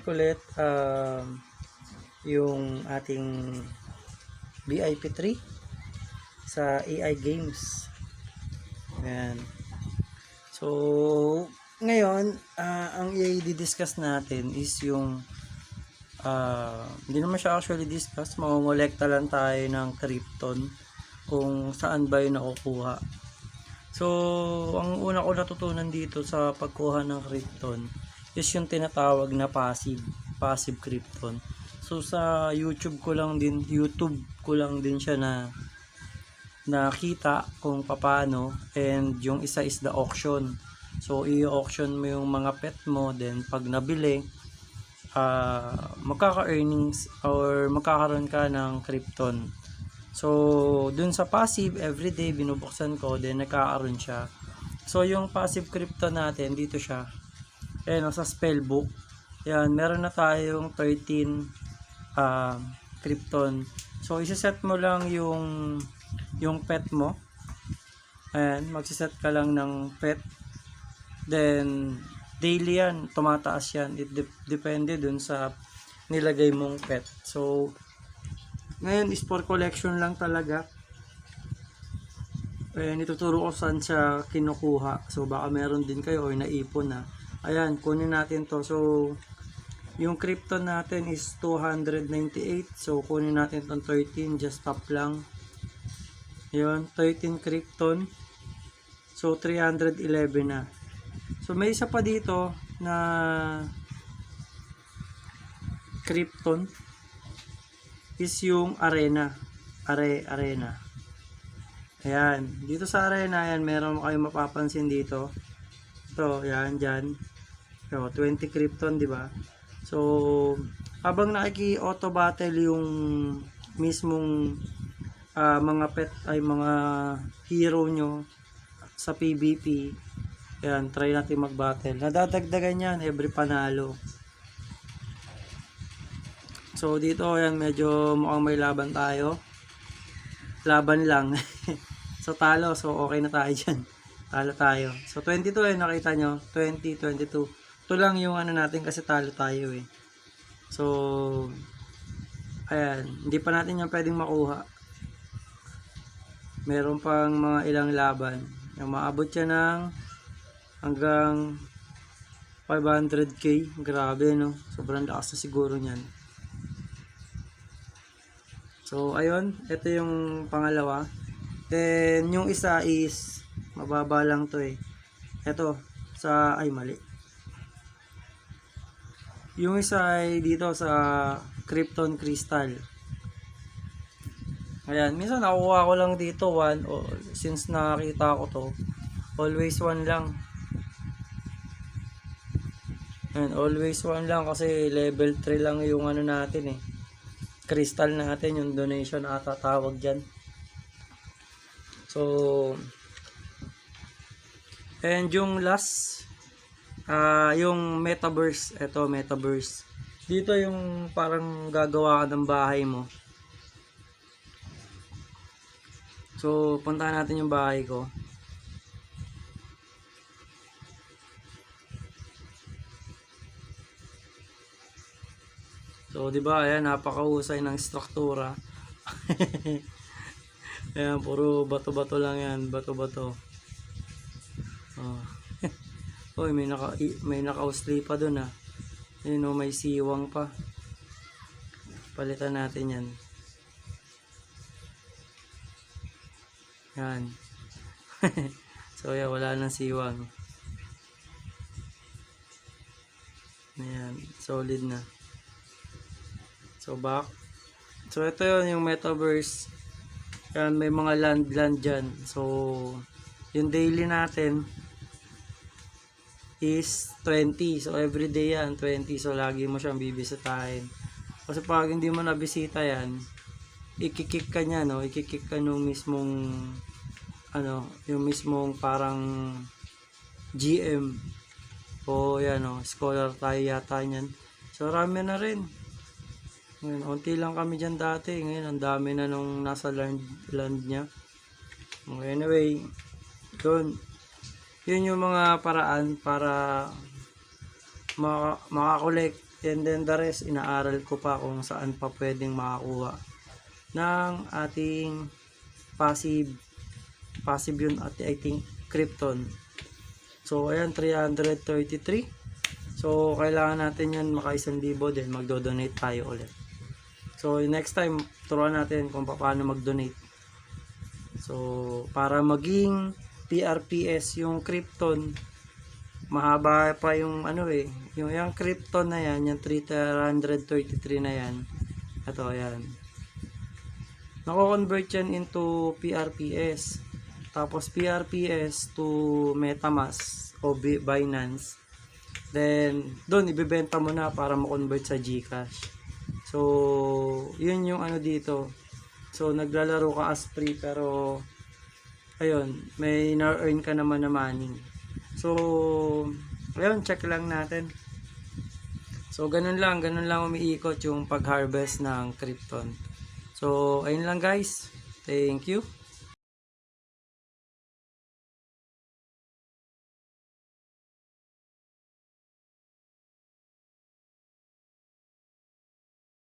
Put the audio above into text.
ulit yung ating VIP 3 sa AI Games. Ayan. So, ngayon, ang i-discuss natin is yung hindi naman siya actually discuss, mamomolekta lang tayo ng Krypton kung saan ba yung nakukuha. So, ang una ko natutunan dito sa pagkuha ng Krypton is yung tinatawag na passive Krypton. So, sa YouTube ko lang din siya na nakita kung paano, and yung isa is the auction. So i-auction mo yung mga pet mo, then pag nabili magkaka-earnings or magkakaroon ka ng Krypton. So dun sa passive, everyday binubuksan ko, then nagkakaroon siya. So yung passive Krypton natin, dito siya, ayan, sa spellbook. Yan, meron na tayong 13 Krypton. So isa-set mo lang yung pet mo. Ayan, magsiset ka lang ng pet. Then, daily yan, tumataas yan. It depende dun sa nilagay mong pet. So, ngayon is for collection lang talaga. Ayan, ituturo ko saan siya kinukuha. So, baka meron din kayo o naipon na. Ayan, kunin natin to. So, yung Krypton natin is 298. So, kunin natin itong 13. Just tap lang. Yun, 13 Krypton. So 311 na. So may isa pa dito na Krypton is yung arena. Arena. Ayan, dito sa arena yan, meron kayong mapapansin dito. Ito, yan dyan. So 20 Krypton, di ba? So habang auto battle yung mismong mga pet ay mga hero nyo sa PvP, ayan, try natin mag-battle. Nadadagdagan yan every panalo. So dito, ayan, medyo mukhang may laban tayo. Laban lang. So talo, so okay na tayo dyan. Talo tayo. So 22, nakita nyo, 20, 22. Ito lang yung ano natin kasi talo tayo eh. So ayan, hindi pa natin yan pwedeng makuha. Meron pang mga ilang laban. Yung maabot siya ng hanggang 500k. Grabe, no? Sobrang lakas na siguro niyan. So, ayun. Ito yung pangalawa. Then, yung isa is mababa lang to eh. Ito. Ay, mali. Yung isa ay dito sa Krypton Crystal. Ayan, minsan nakuha ko lang dito 1, since nakakita ko to, always 1 lang. Ayan, always 1 lang kasi level 3 lang yung ano natin eh. Crystal natin, yung donation na tatawag dyan. So, and yung last, yung metaverse. Ito, metaverse. Dito yung parang gagawa ka ng bahay mo. So, puntahan natin yung bahay ko. So, di ba, ayan, napakahusay ng struktura. Ayan, puro bato-bato lang yan, bato-bato. Oh. Oy, may naka-usli pa doon ah. Ayun, oh, may siwang pa. Palitan natin yan. Yan. So yeah, wala nang siwang. Ayan, solid na. So back. So ito yun, yung metaverse. Yan, may mga land dyan. So yung daily natin is 20. So everyday yan, 20. So lagi mo siyang bibisitahin. Kasi pag hindi mo nabisita yan, ikikik ka niya, no? Ikikik ka nung mismong yung mismong parang GM o yan, no? Scholar tayo yata niyan. So rami na rin. Ngayon, unti lang kami dyan dati. Ngayon, ang dami na nung nasa land niya. Anyway, yun yung mga paraan para makakolect And then the rest, inaaral ko pa kung saan pa pwedeng makakuha ng ating passive yun at I think Krypton. So ayan, 333. So kailangan natin yan maka 1,000 then magdo-donate tayo ulit. So next time turuan natin kung paano mag-donate. So para maging PRPS yung Krypton, mahaba pa yung ano yung Krypton na yan, yung 333 na yan. Ito yan. Nako-convert yan into PRPS. Tapos PRPS to MetaMask o Binance. Then doon ibebenta mo na para ma-convert sa GCash. So yun yung ano dito. So naglalaro ka as free pero ayun, may na-earn ka naman na money. So ayun, check lang natin. So ganun lang umiikot yung pag-harvest ng Krypton. So ayun lang guys. Thank you.